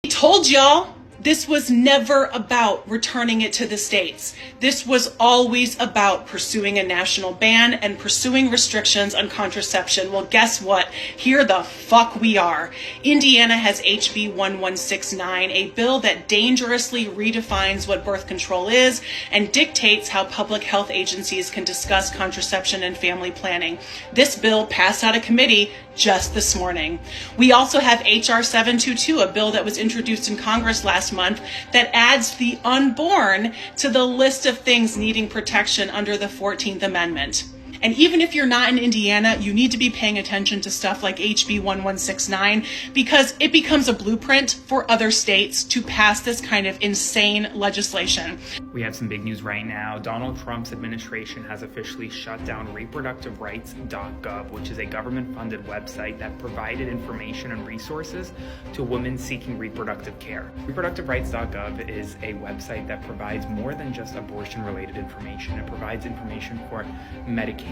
I told y'all this was never about returning it to the states. This was always about pursuing a national ban and pursuing restrictions on contraception. Well, guess what? Here the fuck we are. Indiana has HB 1169, a bill that dangerously redefines what birth control is and dictates how public health agencies can discuss contraception and family planning. This bill passed out of committee just this morning. We also have HR 722, a bill that was introduced in Congress last month that adds the unborn to the list of things needing protection under the 14th Amendment. And even if you're not in Indiana, you need to be paying attention to stuff like HB 1169 because it becomes a blueprint for other states to pass this kind of insane legislation. We have some big news right now. Donald Trump's administration has officially shut down reproductiverights.gov, which is a government-funded website that provided information and resources to women seeking reproductive care. Reproductiverights.gov is a website that provides more than just abortion-related information. It provides information for medication,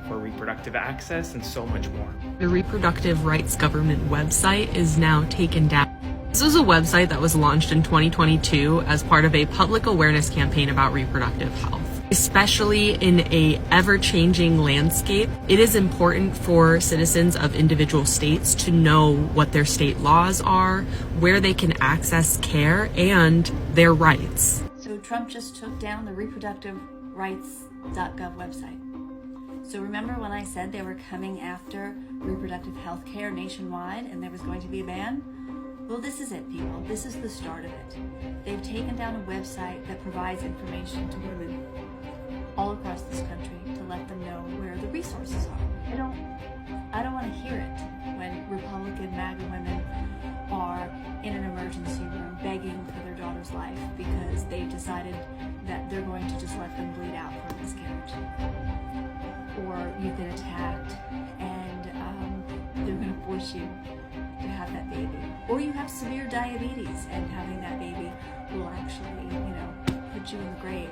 for reproductive access, and so much more. The reproductive rights government website is now taken down. This was a website that was launched in 2022 as part of a public awareness campaign about reproductive health. Especially in a ever-changing landscape, it is important for citizens of individual states to know what their state laws are, where they can access care, and their rights. So Trump just took down the reproductiverights.gov website. So remember when I said they were coming after reproductive health care nationwide and there was going to be a ban? Well, this is it, people. This is the start of it. They've taken down a website that provides information to women all across this country to let them know where the resources are. I don't want to hear it when Republican MAGA women are in an emergency room begging for their daughter's life because they decided that they're going to just let them bleed out for a miscarriage. Or you've been attacked and they're going to force you to have that baby. Or you have severe diabetes and having that baby will actually, put you in the grave.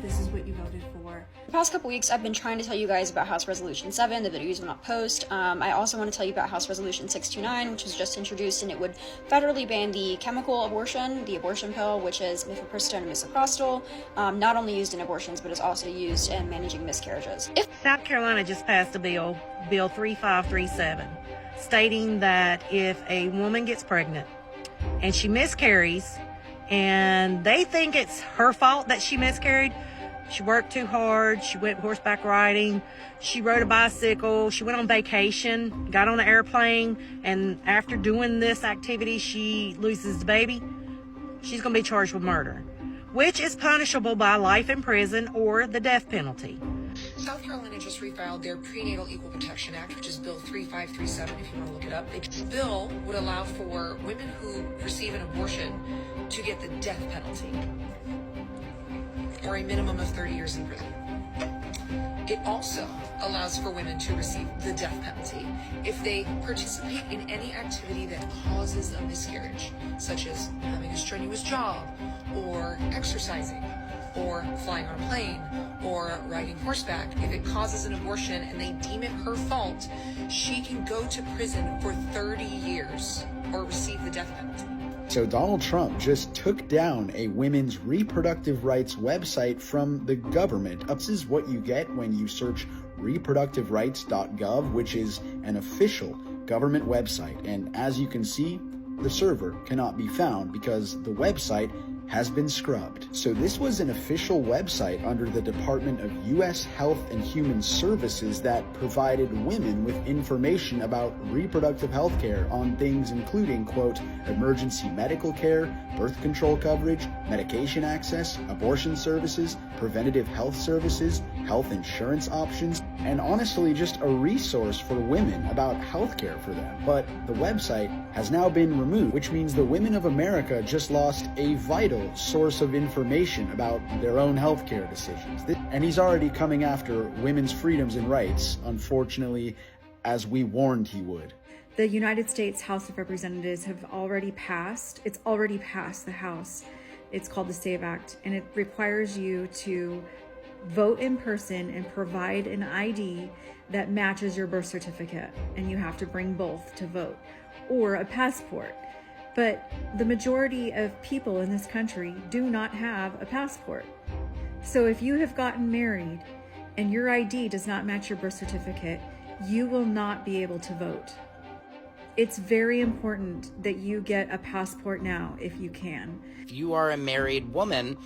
This is what you voted for. The past couple weeks, I've been trying to tell you guys about House Resolution 7. The videos will not post. I also want to tell you about House Resolution 629, which was just introduced, and it would federally ban the chemical abortion, the abortion pill, which is mifepristone and misoprostol, not only used in abortions, but is also used in managing miscarriages. South Carolina just passed a bill, Bill 3537, stating that if a woman gets pregnant and she miscarries, and they think it's her fault that she miscarried. She worked too hard. She went horseback riding. She rode a bicycle. She went on vacation, got on an airplane, and after doing this activity, she loses the baby. She's going to be charged with murder, which is punishable by life in prison or the death penalty. South Carolina just refiled their Prenatal Equal Protection Act, which is Bill 3537, if you want to look it up. The bill would allow for women who receive an abortion to get the death penalty, or a minimum of 30 years in prison. It also allows for women to receive the death penalty if they participate in any activity that causes a miscarriage, such as having a strenuous job, or exercising, or flying on a plane, or riding horseback. If it causes an abortion and they deem it her fault, she can go to prison for 30 years or receive the death penalty. So Donald Trump just took down a women's reproductive rights website from the government. This is what you get when you search reproductiverights.gov, which is an official government website. And as you can see, the server cannot be found because the website has been scrubbed. So this was an official website under the Department of U.S. Health and Human Services that provided women with information about reproductive health care on things including, quote, emergency medical care, birth control coverage, medication access, abortion services, preventative health services, health insurance options, and honestly just a resource for women about health care for them. But the website has now been removed, which means the women of America just lost a vital source of information about their own healthcare decisions. And he's already coming after women's freedoms and rights, unfortunately, as we warned he would. The United States House of Representatives it's already passed the House. It's called the SAVE Act, and it requires you to vote in person and provide an ID that matches your birth certificate, and you have to bring both to vote, or a passport. But the majority of people in this country do not have a passport. So if you have gotten married and your ID does not match your birth certificate, you will not be able to vote. It's very important that you get a passport now if you can. If you are a married woman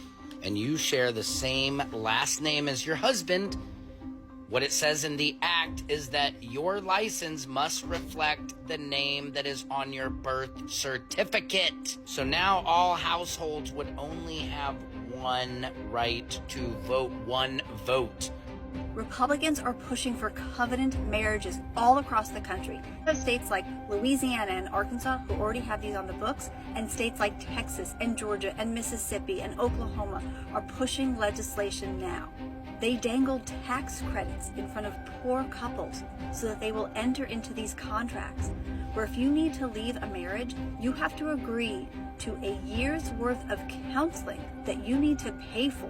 and you share the same last name as your husband, what it says in the act is that your license must reflect the name that is on your birth certificate. So now all households would only have one right to vote, one vote. Republicans are pushing for covenant marriages all across the country. States like Louisiana and Arkansas, who already have these on the books, and states like Texas and Georgia and Mississippi and Oklahoma are pushing legislation now. They dangle tax credits in front of poor couples so that they will enter into these contracts where if you need to leave a marriage, you have to agree to a year's worth of counseling that you need to pay for.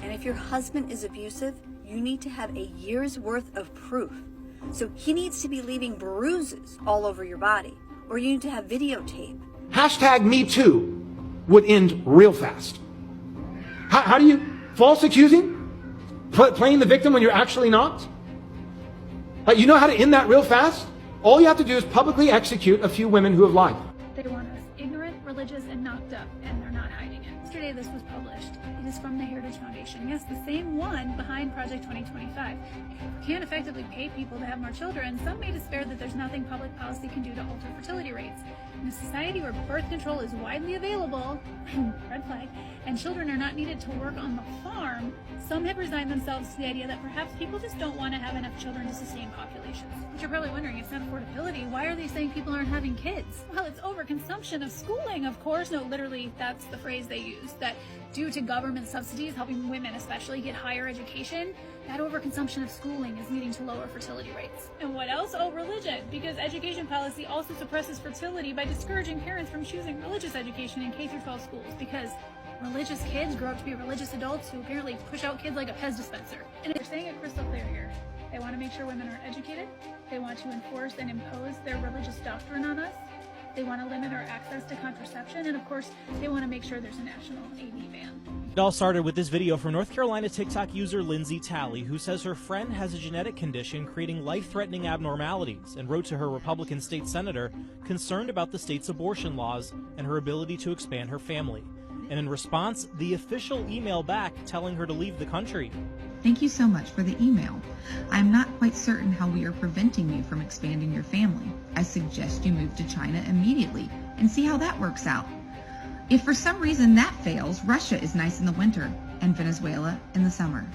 And if your husband is abusive, you need to have a year's worth of proof. So he needs to be leaving bruises all over your body, or you need to have videotape. Hashtag Me Too would end real fast. How do you false accusing? Playing the victim when you're actually not? You know how to end that real fast? All you have to do is publicly execute a few women who have lied. They want us ignorant, religious, and knocked up, and they're not hiding it. Yesterday this was published. It is from the Heritage Foundation. Yes, the same one behind Project 2025. We can't effectively pay people to have more children. Some may despair that there's nothing public policy can do to alter fertility rates. In a society where birth control is widely available, red flag, and children are not needed to work on the farm, some have resigned themselves to the idea that perhaps people just don't want to have enough children to sustain populations. But you're probably wondering, it's not affordability. Why are they saying people aren't having kids? Well, it's overconsumption of schooling, of course. No, literally, that's the phrase they use. That due to government subsidies helping women especially get higher education, that overconsumption of schooling is leading to lower fertility rates. And what else? Oh, religion. Because education policy also suppresses fertility by discouraging parents from choosing religious education in K-12 schools, because religious kids grow up to be religious adults who apparently push out kids like a Pez dispenser. And they're saying it crystal clear here. They want to make sure women are educated. They want to enforce and impose their religious doctrine on us. They want to limit our access to contraception. And of course, they want to make sure there's a national AV ban. It all started with this video from North Carolina TikTok user Lindsay Talley, who says her friend has a genetic condition creating life-threatening abnormalities, and wrote to her Republican state senator concerned about the state's abortion laws and her ability to expand her family. And in response, the official email back telling her to leave the country. Thank you so much for the email. I'm not quite certain how we are preventing you from expanding your family. I suggest you move to China immediately and see how that works out. If for some reason that fails, Russia is nice in the winter and Venezuela in the summer.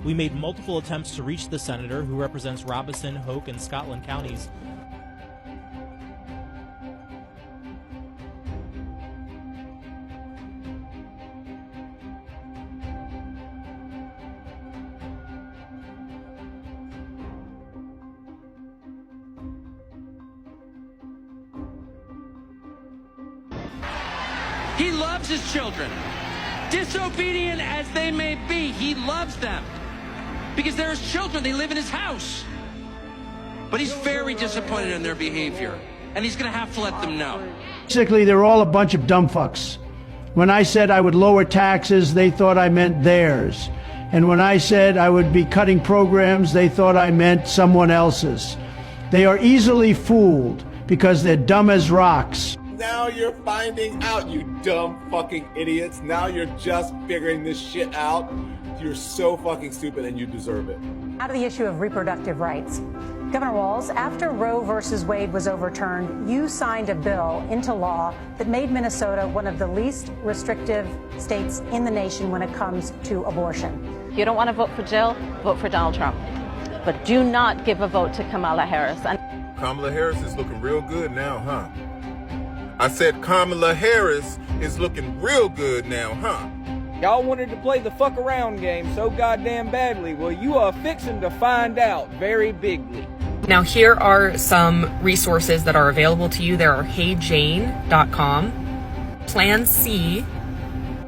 We made multiple attempts to reach the senator, who represents Robeson, Hoke, and Scotland counties. He loves his children. Disobedient as they may be, he loves them. Because they're his children, they live in his house. But he's very disappointed in their behavior. And he's going to have to let them know. Basically, they're all a bunch of dumb fucks. When I said I would lower taxes, they thought I meant theirs. And when I said I would be cutting programs, they thought I meant someone else's. They are easily fooled because they're dumb as rocks. Now you're finding out, you dumb fucking idiots. Now you're just figuring this shit out. You're so fucking stupid and you deserve it. Out of the issue of reproductive rights. Governor Walz, after Roe versus Wade was overturned, you signed a bill into law that made Minnesota one of the least restrictive states in the nation when it comes to abortion. If you don't want to vote for Jill, vote for Donald Trump. But do not give a vote to Kamala Harris. Kamala Harris is looking real good now, huh? I said Kamala Harris is looking real good now, huh? Y'all wanted to play the fuck around game so goddamn badly. Well, you are fixing to find out very bigly. Now, here are some resources that are available to you. There are HeyJane.com, Plan C.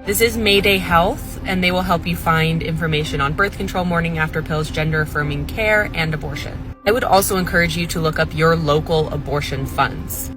This is Mayday Health, and they will help you find information on birth control, morning after pills, gender-affirming care, and abortion. I would also encourage you to look up your local abortion funds.